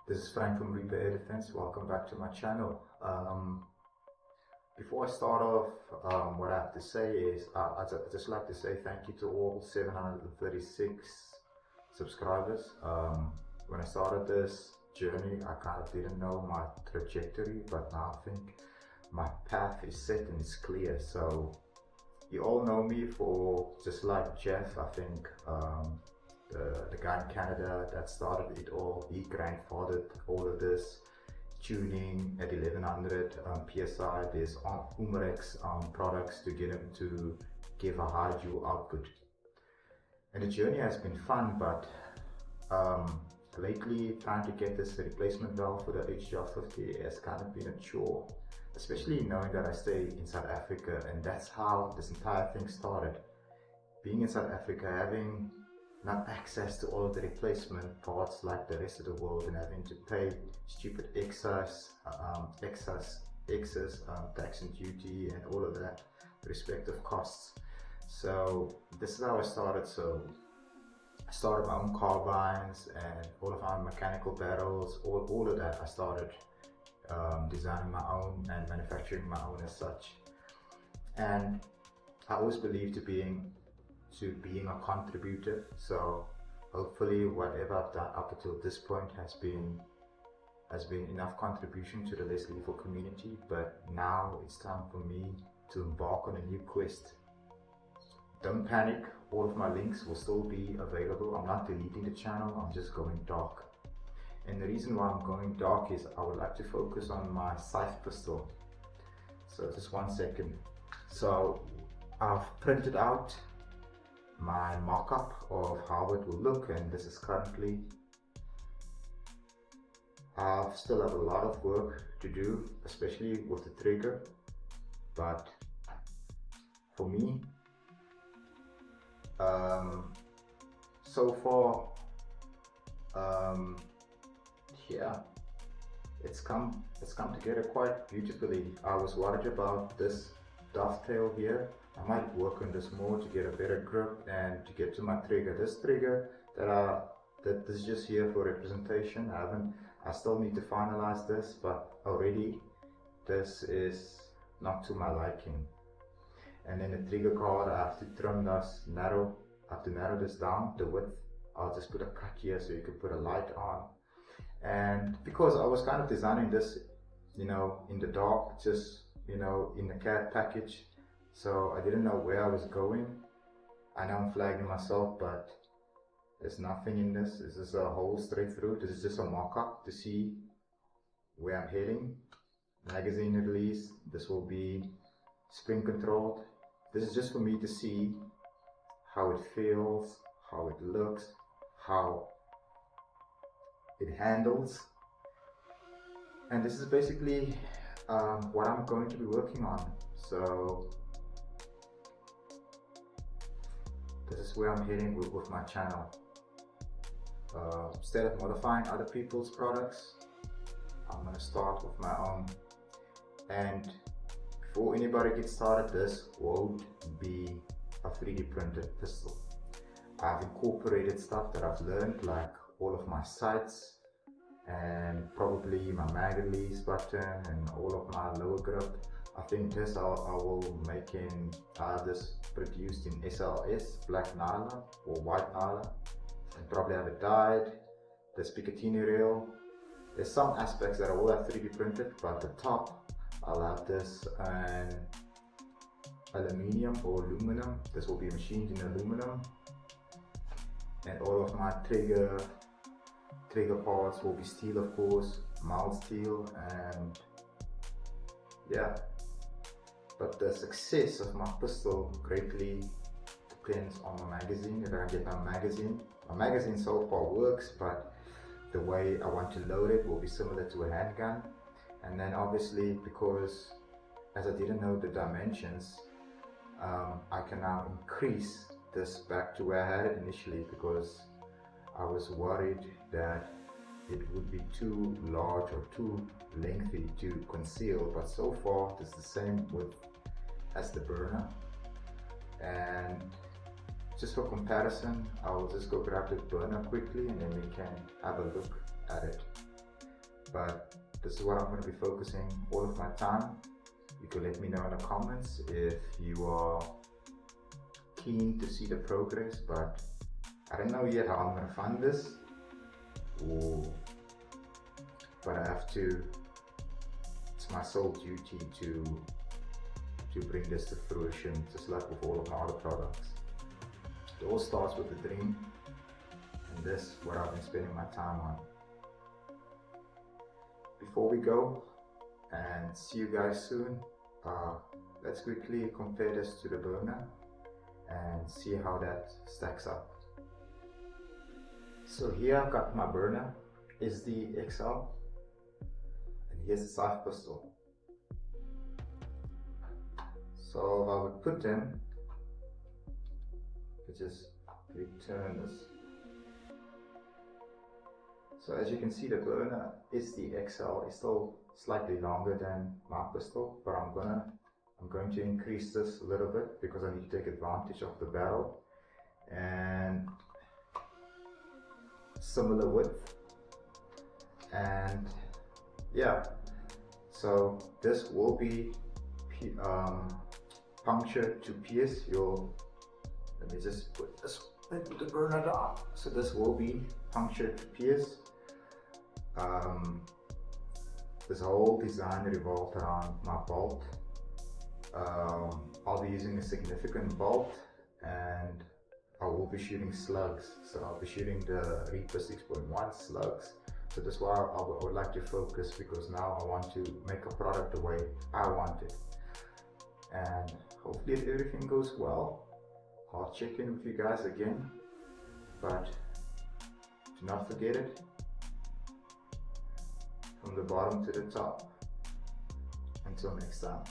This is Frank from Reaper Air Defense. Welcome back to my channel. Before I start off, what I have to say is I'd just like to say thank you to all 736 subscribers. When I started this journey, I kind of didn't know my trajectory, but now I think my path is set and it's clear. So you all know me for, just like Jeff, I think, the guy in Canada that started it all. He grandfathered all of this tuning at 1100 psi. There's Umrex products to get him to give a high joule output, and the journey has been fun, but lately trying to get this replacement valve for the HGR50 has kind of been a chore, especially knowing that I stay in South Africa, and that's how this entire thing started. Being in South Africa, having not access to all of the replacement parts like the rest of the world, and having to pay stupid excess, tax and duty and all of that respective costs. So this is how I started. So I started my own carbines and all of my mechanical barrels, all of that. I started designing my own and manufacturing my own as such. And I always believed to being a contributor. So hopefully whatever I've done up until this point has been enough contribution to the less lethal community. But now it's time for me to embark on a new quest. Don't panic, all of my links will still be available. I'm not deleting the channel, I'm just going dark. And the reason why I'm going dark is I would like to focus on my scythe pistol. So just 1 second. So I've printed out my mock-up of how it will look, and this is currently, I still have a lot of work to do, especially with the trigger, but for me, so far, yeah, it's come together quite beautifully. I was worried about this dovetail here. I might work on this more to get a better grip and to get to my trigger. This trigger that is just here for representation. I still need to finalize this, but already this is not to my liking. And then the trigger guard, I have to trim this narrow. I have to narrow this down, the width. I'll just put a cut here so you can put a light on. And because I was kind of designing this, in the dark, just, in the CAD package. So I didn't know where I was going. I know I'm flagging myself, but there's nothing in this. This is a hole straight through. This is just a mock-up to see where I'm heading. Magazine release. This will be spring controlled. This is just for me to see how it feels, how it looks, how it handles. And this is basically what I'm going to be working on. So this is where I'm heading with my channel. Instead of modifying other people's products, I'm going to start with my own. And before anybody gets started, this won't be a 3D printed pistol. I've incorporated stuff that I've learned, like all of my sights and probably my mag release button and all of my lower grip. I think this I will make in, this produced in SLS, black nylon or white nylon, and probably have it dyed. This Picatinny rail, there's some aspects that I will have 3D printed, but the top I'll have this in aluminium or aluminum. This will be machined in aluminum, and all of my trigger parts will be steel, of course, mild steel. And yeah, but the success of my pistol greatly depends on my magazine. If I get my magazine so far works, but the way I want to load it will be similar to a handgun. And then obviously, because as I didn't know the dimensions, I can now increase this back to where I had it initially, because I was worried that it would be too large or too lengthy to conceal. But so far it's the same width as the burner. And just for comparison, I will just go grab the burner quickly and then we can have a look at it. but this is what I'm going to be focusing all of my time. You can let me know in the comments if you are keen to see the progress, but I don't know yet how I'm going to fund this, but I have to, it's my sole duty to bring this to fruition, just like with all of my other products. It all starts with a dream, and this is what I've been spending my time on. Before we go and see you guys soon, let's quickly compare this to the burner and see how that stacks up. So here I've got my burner, SD XL, and here's the side pistol. So I would put them, just return this. So as you can see, the burner SD XL is still slightly longer than my pistol, but I'm going to increase this a little bit because I need to take advantage of the barrel, and similar width, and yeah, so this will be puncture to pierce your, let me just put the burner down. So this will be puncture to pierce. This whole design revolved around my bolt. I'll be using a significant bolt, and I will be shooting slugs. So I'll be shooting the Reaper 6.1 slugs. So that's why I would like to focus, because now I want to make a product the way I want it. And hopefully if everything goes well, I'll check in with you guys again. But do not forget it, from the bottom to the top. Until next time.